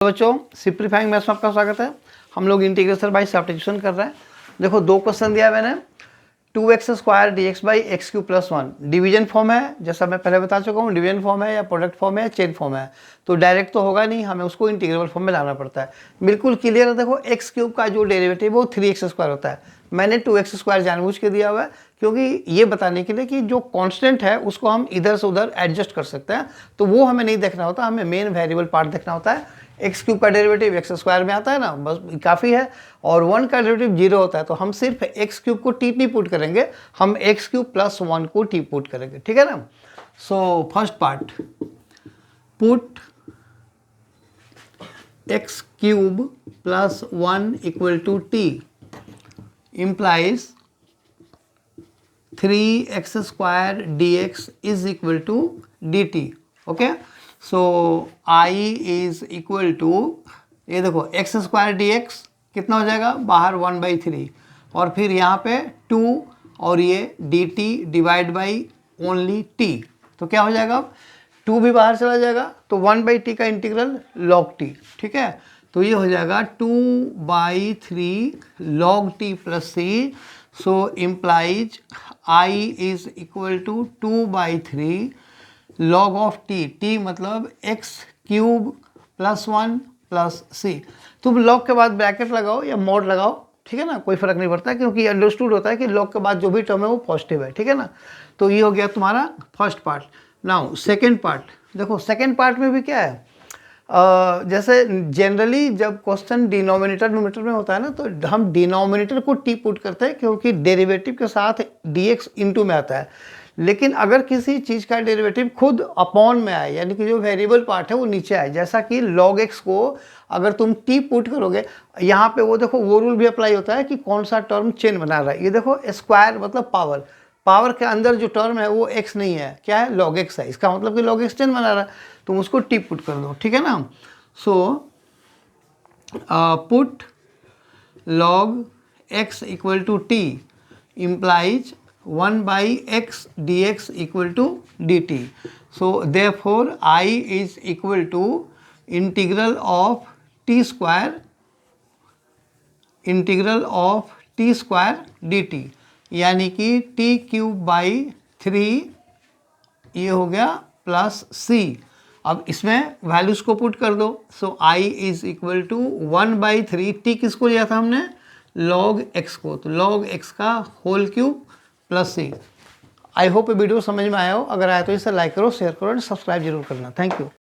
तो बच्चों simplifying maths में आपका स्वागत है। हम लोग इंटीग्रेशन बाय सब्स्टिट्यूशन कर रहे हैं। देखो दो क्वेश्चन दिया मैंने, 2x² dx by x³ + 1 division form है, जैसा मैं पहले बता चुका हूँ। डिवीजन फॉर्म है या प्रोडक्ट फॉर्म है या चेन फॉर्म है, तो डायरेक्ट तो होगा नहीं, हमें उसको इंटीग्रेबल फॉर्म में लाना पड़ता है। बिल्कुल क्लियर है। देखो x³ का जो डेरिवेटिव वो 3x² होता है। मैंने 2x² जानबूझ के दिया हुआ है क्योंकि ये बताने के लिए कि जो कांस्टेंट है उसको हम इधर से उधर एडजस्ट कर सकते हैं, तो वो हमें नहीं देखना होता, हमें मेन वेरिएबल पार्ट देखना होता है। x³ का डेरिवेटिव x² में आता है ना, बस काफ़ी है। और 1 का डेरिवेटिव 0 होता है, तो हम सिर्फ x³ को t नहीं पुट करेंगे, हम x³ + 1 को t पुट करेंगे, ठीक है ना। So first part, put x³ + 1 = t implies 3x² dx is equal to dt। Okay, so I is equal to, ये देखो x² dx कितना हो जाएगा, बाहर 1/3, और फिर यहाँ पे 2 और ये dt divide by only t, तो क्या हो जाएगा, 2 भी बाहर चला जाएगा, तो 1/t का इंटीग्रल log t, ठीक है। तो ये हो जाएगा 2/3 log t + c। So implies I is equal to 2/3 log of t मतलब x³ + 1 + c। तुम log के बाद ब्रैकेट लगाओ या मोड लगाओ, ठीक है ना, कोई फर्क नहीं पड़ता, क्योंकि अंडरस्टूड होता है कि log के बाद जो भी टर्म है वो पॉजिटिव है, ठीक है ना। तो ये हो गया तुम्हारा first part. Now second part, देखो सेकेंड पार्ट में भी क्या है, जैसे जनरली जब क्वेश्चन डिनोमिनेटर न्यूमरेटर में होता है ना, तो हम डिनोमिनेटर को t पुट करते हैं क्योंकि डेरिवेटिव के साथ dx इनटू में आता है। लेकिन अगर किसी चीज़ का डेरिवेटिव खुद अपॉन में आए, यानी कि जो वेरिएबल पार्ट है वो नीचे आए, जैसा कि log x को अगर तुम t पुट करोगे, यहाँ पे वो देखो वो रूल भी अप्लाई होता है कि कौन सा टर्म चेन बना रहा है। ये देखो स्क्वायर मतलब पावर, पावर के अंदर जो टर्म है वो x नहीं है, क्या है, log x है। इसका मतलब कि log x चेन बना रहा है, तुम उसको t पुट कर दो, ठीक है ना। So put log x = t implies 1/x dx = dt। So therefore I is equal to integral of t square dt, यानी कि t³ 3 ये हो गया प्लस c। अब इसमें वैल्यूज को पुट कर दो। So I is equal to 1/3, t किसको लिया था हमने, log x को, तो log x का whole cube plus c। I hope ये वीडियो समझ में आया हो। अगर आया तो इसे लाइक करो, शेयर करो और सब्सक्राइब जरूर करना। Thank you.